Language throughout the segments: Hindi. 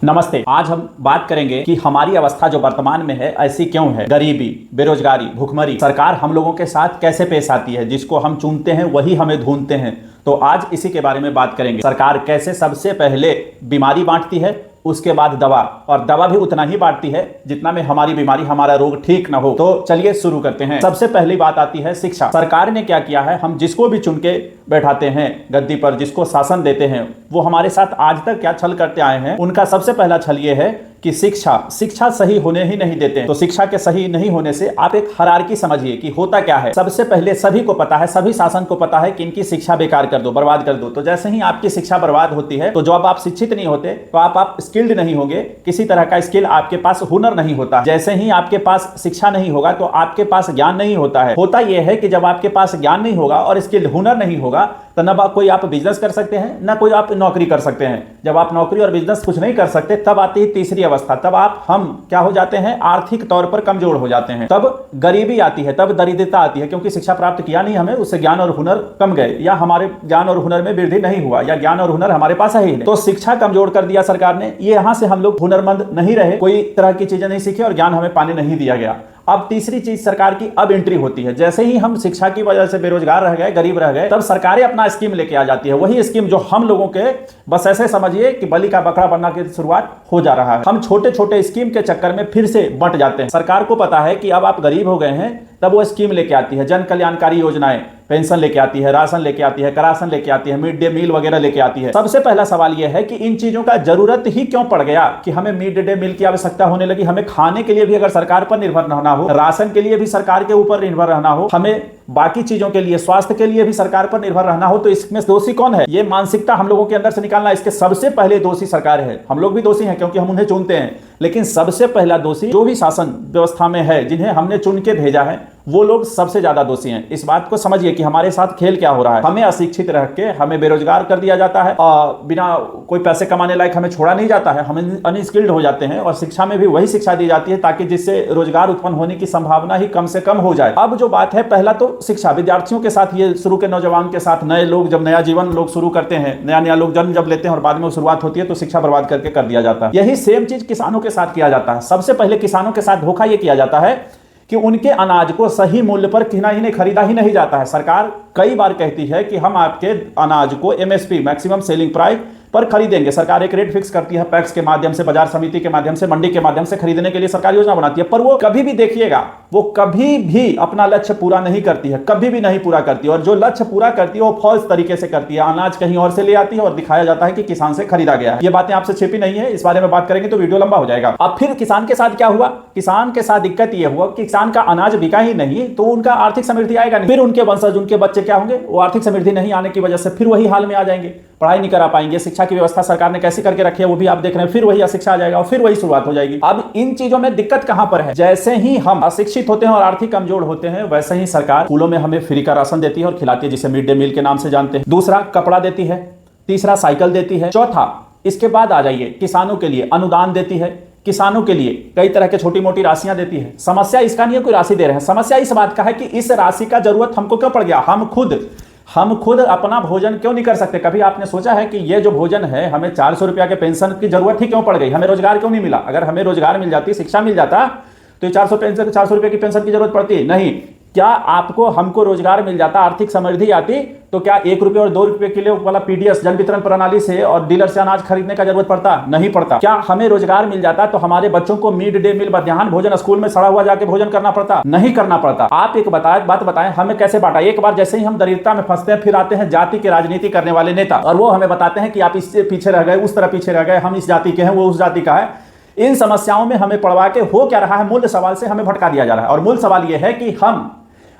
नमस्ते। आज हम बात करेंगे कि हमारी अवस्था जो वर्तमान में है ऐसी क्यों है। गरीबी, बेरोजगारी, भूखमरी, सरकार हम लोगों के साथ कैसे पेश आती है। जिसको हम चुनते हैं वही हमें ढूंढते हैं। तो आज इसी के बारे में बात करेंगे। सरकार कैसे सबसे पहले बीमारी बांटती है, उसके बाद दवा, और दवा भी उतना ही बांटती है जितना में हमारी बीमारी, हमारा रोग ठीक ना हो। तो चलिए शुरू करते हैं। सबसे पहली बात आती है शिक्षा। सरकार ने क्या किया है, हम जिसको भी चुन के बैठाते हैं गद्दी पर, जिसको शासन देते हैं, वो हमारे साथ आज तक क्या छल करते आए हैं। उनका सबसे पहला छल ये है कि शिक्षा सही होने ही नहीं देते। तो शिक्षा के सही नहीं होने से आप एक हायरार्की समझिए कि होता क्या है। सबसे पहले सभी को पता है, सभी शासन को पता है कि इनकी शिक्षा बेकार कर दो, बर्बाद कर दो। तो जैसे ही आपकी शिक्षा बर्बाद होती है, तो जब आप शिक्षित नहीं होते तो आप स्किल्ड नहीं होंगे, किसी तरह का स्किल आपके पास, हुनर नहीं होता। जैसे ही आपके पास शिक्षा नहीं होगा तो आपके पास ज्ञान नहीं होता है। होता यह है कि जब आपके पास ज्ञान नहीं होगा और स्किल, हुनर नहीं होगा, तो न कोई आप बिजनेस कर सकते हैं, ना कोई आप नौकरी कर सकते हैं। जब आप नौकरी और बिजनेस कुछ नहीं कर सकते, तब आती है तीसरी अवस्था। तब हम क्या हो जाते हैं, आर्थिक तौर पर कमजोर हो जाते हैं। तब गरीबी आती है, तब दरिद्रता आती है, क्योंकि शिक्षा प्राप्त किया नहीं हमें, उससे ज्ञान और हुनर कम गए, या हमारे ज्ञान और हुनर में वृद्धि नहीं हुआ, या ज्ञान और हुनर हमारे पास है ही नहीं। तो शिक्षा कमजोर कर दिया सरकार ने। ये यहां से हम लोग हुनरमंद नहीं रहे, कोई तरह की चीजें नहीं सीखे और ज्ञान हमें पाने नहीं दिया गया। अब तीसरी चीज सरकार की अब एंट्री होती है। जैसे ही हम शिक्षा की वजह से बेरोजगार रह गए, गरीब रह गए, तब सरकारें अपना स्कीम लेके आ जाती है। वही स्कीम जो हम लोगों के बस ऐसे समझिए कि बलि का बकरा बनना की शुरुआत हो जा रहा है। हम छोटे छोटे स्कीम के चक्कर में फिर से बंट जाते हैं। सरकार को पता है कि अब आप गरीब हो गए हैं, तब वो स्कीम लेके आती है, जन कल्याणकारी योजनाएं, पेंशन लेके आती है, राशन लेके आती है, कराशन लेके आती है, मिड डे मील वगैरह लेके आती है। सबसे पहला सवाल यह है कि इन चीजों का जरूरत ही क्यों पड़ गया कि हमें मिड डे मील की आवश्यकता होने लगी। हमें खाने के लिए भी अगर सरकार पर निर्भर रहना हो, राशन के लिए भी सरकार के ऊपर निर्भर रहना हो, हमें बाकी चीजों के लिए, स्वास्थ्य के लिए भी सरकार पर निर्भर रहना हो, तो इसमें दोषी कौन है? ये मानसिकता हम लोगों के अंदर से निकालना, इसके सबसे पहले दोषी सरकार है। हम लोग भी दोषी हैं क्योंकि हम उन्हें चुनते हैं, लेकिन सबसे पहला दोषी जो भी शासन व्यवस्था में है, जिन्हें हमने चुन के भेजा है, वो लोग सबसे ज्यादा दोषी हैं। इस बात को समझिए कि हमारे साथ खेल क्या हो रहा है। हमें अशिक्षित रह के हमें बेरोजगार कर दिया जाता है, और बिना कोई पैसे कमाने लायक हमें छोड़ा नहीं जाता है, हम अनस्किल्ड हो जाते हैं। और शिक्षा में भी वही शिक्षा दी जाती है ताकि जिससे रोजगार उत्पन्न होने की संभावना ही कम से कम हो जाए। अब जो बात है, पहला तो शिक्षा, विद्यार्थियों के साथ, ये शुरू के नौजवान के साथ, नए लोग जब नया जीवन लोग शुरू करते हैं, नया लोग जन्म जब लेते हैं और बाद में शुरुआत होती है, तो शिक्षा बर्बाद करके कर दिया जाता है। यही सेम चीज किसानों के साथ किया जाता है। सबसे पहले किसानों के साथ धोखा यह किया जाता है कि उनके अनाज को सही मूल्य पर खरीदा ही नहीं जाता है। सरकार कई बार कहती है कि हम आपके अनाज को MSP, मैक्सिमम सेलिंग प्राइस पर खरीदेंगे। सरकार एक रेट फिक्स करती है, पैक्स के माध्यम से, बाजार समिति के माध्यम से, मंडी के माध्यम से खरीदने के लिए सरकार योजना बनाती है। पर वो कभी भी देखिएगा, वो कभी भी अपना लक्ष्य पूरा नहीं करती है, कभी भी नहीं पूरा करती है। और जो लक्ष्य पूरा करती है वो फॉल्स तरीके से करती है। अनाज कहीं और से ले आती है और दिखाया जाता है कि किसान से खरीदा गया है। ये बातें आपसे छिपी नहीं है, इस बारे में बात करेंगे तो वीडियो लंबा हो जाएगा। अब फिर किसान के साथ क्या हुआ? किसान के साथ दिक्कत यह हुआ कि किसान का अनाज बिका ही नहीं, तो उनका आर्थिक समृद्धि आएगा नहीं। फिर उनके वंशज, उनके बच्चे क्या होंगे? वो आर्थिक समृद्धि नहीं आने की वजह से फिर वही हाल में आ जाएंगे, पढ़ाई नहीं करा पाएंगे। शिक्षा की व्यवस्था सरकार ने कैसे करके रखी है वो भी आप देख रहे हैं, फिर वही अशिक्षा आ जाएगा और फिर वही शुरुआत हो जाएगी। अब इन चीजों में दिक्कत कहां पर है? जैसे ही हम अशिक्षित होते हैं और आर्थिक कमजोर होते हैं, वैसे ही सरकार स्कूलों में हमें फ्री का राशन देती है और खिलाती है, जिसे मिड डे मील के नाम से जानते हैं। दूसरा, कपड़ा देती है। तीसरा, साइकिल देती है। चौथा, इसके बाद आ जाइए, किसानों के लिए अनुदान देती है, किसानों के लिए कई तरह के छोटी मोटी राशियां देती है। समस्या इसका नहीं है कोई राशि दे रहे हैं, समस्या इस बात का है कि इस राशि का जरूरत हमको क्यों पड़ गया। हम खुद अपना भोजन क्यों नहीं कर सकते? कभी आपने सोचा है कि ये जो भोजन है, हमें 400 रुपया के पेंशन की जरूरत ही क्यों पड़ गई? हमें रोजगार क्यों नहीं मिला? अगर हमें रोजगार मिल जाती, शिक्षा मिल जाता, तो ये 400 रुपये की पेंशन की जरूरत पड़ती नहीं। क्या हमको रोजगार मिल जाता, आर्थिक समृद्धि आती, तो क्या 1 रुपये और 2 रुपये किलो वाला PDS जन वितरण प्रणाली से और डीलर से अनाज खरीदने का जरूरत पड़ता? नहीं पड़ता। क्या हमें रोजगार मिल जाता तो हमारे बच्चों को मिड डे मील, मध्याह्न भोजन स्कूल में सड़ा हुआ जाके भोजन करना पड़ता? नहीं करना पड़ता। आप एक बात बताएं, हमें कैसे बांटा? एक बार जैसे ही हम दरिद्रता में फंसते हैं, फिर आते हैं जाति की राजनीति करने वाले नेता, और वो हमें बताते हैं कि आप इससे पीछे रह गए, उस तरह पीछे रह गए, हम इस जाति के हैं, वो उस जाति का है। इन समस्याओं में हमें पड़वा के हो क्या रहा है? मूल सवाल से हमें भटका दिया जा रहा है। और मूल सवाल यह है कि हम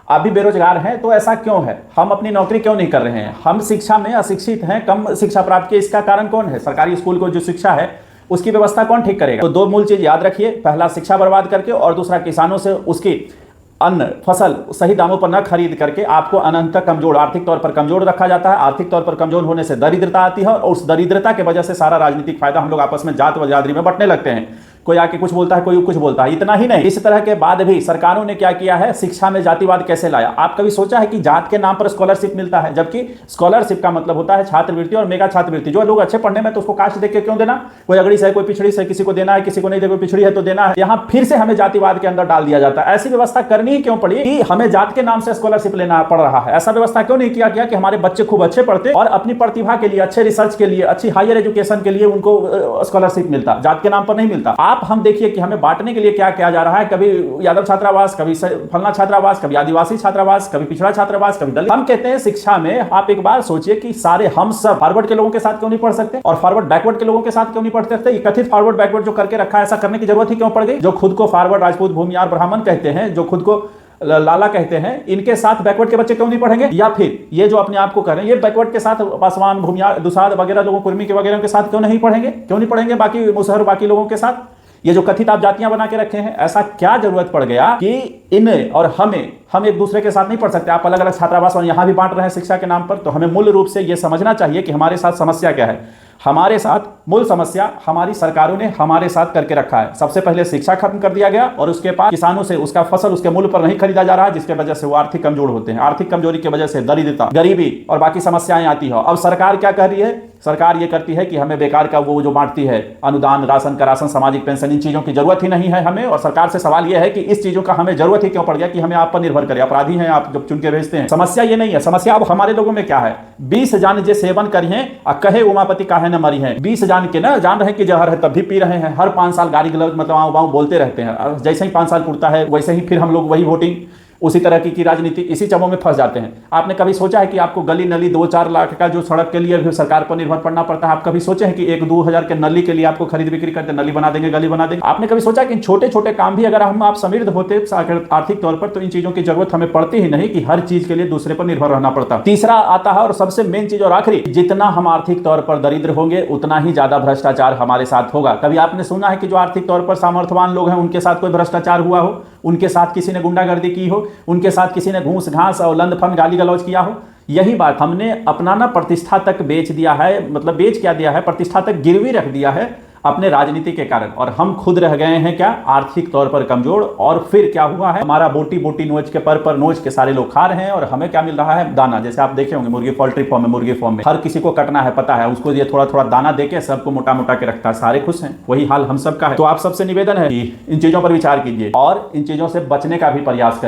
अभी बेरोजगार हैं, तो ऐसा क्यों है? हम अपनी नौकरी क्यों नहीं कर रहे हैं? हम शिक्षा में अशिक्षित हैं, कम शिक्षा प्राप्त की, इसका कारण कौन है? सरकारी स्कूल को जो शिक्षा है उसकी व्यवस्था कौन ठीक करेगा? तो 2 मूल चीज याद रखिए, पहला शिक्षा बर्बाद करके, और दूसरा किसानों से उसकी अन्न फसल सही दामों पर न खरीद करके आपको अनंत कमजोर, आर्थिक तौर पर कमजोर रखा जाता है। आर्थिक तौर पर कमजोर होने से दरिद्रता आती है, और उस दरिद्रता के वजह से सारा राजनीतिक फायदा हम लोग आपस में जात व बिरादरी में बंटने लगते हैं। कोई आके कुछ बोलता है, कोई कुछ बोलता है। इतना ही नहीं, इस तरह के बाद भी सरकारों ने क्या किया है, शिक्षा में जातिवाद कैसे लाया। आप कभी सोचा है कि जात के नाम पर स्कॉलरशिप मिलता है, जबकि स्कॉलरशिप का मतलब होता है छात्रवृत्ति और मेगा छात्रवृत्ति। जो लोग अच्छे पढ़ने में तो उसको कास्ट देख के क्यों देना, कोई अगड़ी से कोई पिछड़ी से, किसी को देना है, किसी को नहीं, कोई पिछड़ी है तो देना है। यहां फिर से हमें जातिवाद के अंदर डाल दिया जाता है। ऐसी व्यवस्था करनी ही क्यों पड़ी कि हमें जात के नाम से स्कॉलरशिप लेना पड़ रहा है। ऐसा व्यवस्था क्यों नहीं किया गया कि हमारे बच्चे खूब अच्छे पढ़ते और अपनी प्रतिभा के लिए, अच्छे रिसर्च के लिए, अच्छी हायर एजुकेशन के लिए उनको स्कॉलरशिप मिलता, जात के नाम पर नहीं मिलता। आप हम देखिए कि हमें बांटने के लिए क्या किया जा रहा है, कभी यादव छात्रावास, कभी फलना छात्रावास, कभी आदिवासी छात्रावास, कभी पिछड़ा छात्रावास, कभी दलित। हम कहते हैं शिक्षा में आप एक बार सोचिए कि सारे हम सब फॉरवर्ड के लोगों के साथ क्यों नहीं पढ़ सकते और फॉरवर्ड बैकवर्ड के लोगों के साथ क्यों नहीं पढ़ सकते। ये कथित फॉरवर्ड बैकवर्ड जो करके रखा है, ऐसा करने की जरूरत ही क्यों पड़ गई। जो खुद को फॉरवर्ड, राजपूत, भूमियार, ब्राह्मण कहते हैं, जो खुद को लाला कहते हैं, इनके साथ बैकवर्ड के बच्चे क्यों नहीं पढ़ेंगे। या फिर ये जो अपने आप को कर रहे हैं, ये बैकवर्ड के साथ पासवान, भूमियार, दुसाध वगैरह लोगों, कुर्मी के वगैरह के साथ क्यों नहीं पढ़ेंगे, क्यों नहीं पढ़ेंगे बाकी मुसहर बाकी लोगों के साथ। ये जो कथित आप जातियां बना के रखे हैं, ऐसा क्या जरूरत पड़ गया कि इन और हम एक दूसरे के साथ नहीं पढ़ सकते। आप अलग अलग छात्रावास और यहां भी बांट रहे हैं शिक्षा के नाम पर। तो हमें मूल रूप से यह समझना चाहिए कि हमारे साथ समस्या क्या है। हमारे साथ मूल समस्या हमारी सरकारों ने हमारे साथ करके रखा है। सबसे पहले शिक्षा खत्म कर दिया गया और उसके बाद किसानों से उसका फसल उसके मूल्य पर नहीं खरीदा जा रहा है, जिसके वजह से वो आर्थिक कमजोर होते हैं। आर्थिक कमजोरी की वजह से दरिद्रता, गरीबी और बाकी समस्याएं आती है। अब सरकार क्या कर रही है, सरकार ये करती है कि हमें बेकार का वो जो बांटती है अनुदान, राशन का राशन, सामाजिक पेंशन, इन चीजों की जरूरत ही नहीं है हमें। और सरकार से सवाल यह है कि इस चीजों का हमें जरूरत ही क्यों पड़ गया कि हमें आप पर निर्भर करें। अपराधी हैं आप जब चुन के भेजते हैं। समस्या ये नहीं है, समस्या अब हमारे लोगों में क्या है, 20 जान जे सेवन करी हैं और कहे उमापति काहे न मरी हैं। 20 जान के ना जान रहे कि जहर है तब भी पी रहे हैं। हर 5 साल गाली गलौज मतलब बोलते रहते हैं। जैसे ही 5 साल पूर्ता है वैसे ही फिर हम लोग वही वोटिंग, उसी तरह की राजनीति, इसी चमों में फंस जाते हैं। आपने कभी सोचा है कि आपको गली नली 2-4 लाख का जो सड़क के लिए भी सरकार पर निर्भर पड़ना पड़ता है। आप कभी सोचे हैं कि 1-2 हजार के नली के लिए आपको खरीद बिक्री करते, नली बना देंगे, गली बना देंगे। आपने कभी सोचा कि इन छोटे छोटे काम भी अगर आप समृद्ध होते आर्थिक तौर पर, तो इन चीजों की जरूरत हमें पड़ती ही नहीं कि हर चीज के लिए दूसरे पर निर्भर रहना पड़ता। तीसरा आता है और सबसे मेन चीज और आखिरी, जितना हम आर्थिक तौर पर दरिद्र होंगे उतना ही ज्यादा भ्रष्टाचार हमारे साथ होगा। कभी आपने सुना है कि जो आर्थिक तौर पर सामर्थ्यवान लोग हैं उनके साथ कोई भ्रष्टाचार हुआ हो, उनके साथ किसी ने गुंडागर्दी की हो, उनके साथ किसी ने घूस घास और लंद फंद गाली गलौज किया हो। यही बात हमने अपना ना प्रतिष्ठा तक बेच दिया है, मतलब बेच क्या दिया है, प्रतिष्ठा तक गिरवी रख दिया है अपने राजनीति के कारण। और हम खुद रह गए हैं क्या, आर्थिक तौर पर कमजोर। और फिर क्या हुआ है, हमारा बोटी बोटी नोच के पर नोच के सारे लोग खा रहे हैं और हमें क्या मिल रहा है, दाना। जैसे आप देखे होंगे मुर्गी पोल्ट्री फॉर्म में, मुर्गी फॉर्म में हर किसी को कटना है, पता है उसको, ये थोड़ा थोड़ा दाना देके सबको मोटा मोटा के रखता है, सारे खुश हैं। वही हाल हम सबका है। तो आप सबसे निवेदन है कि इन चीजों पर विचार कीजिए और इन चीजों से बचने का भी प्रयास करिए।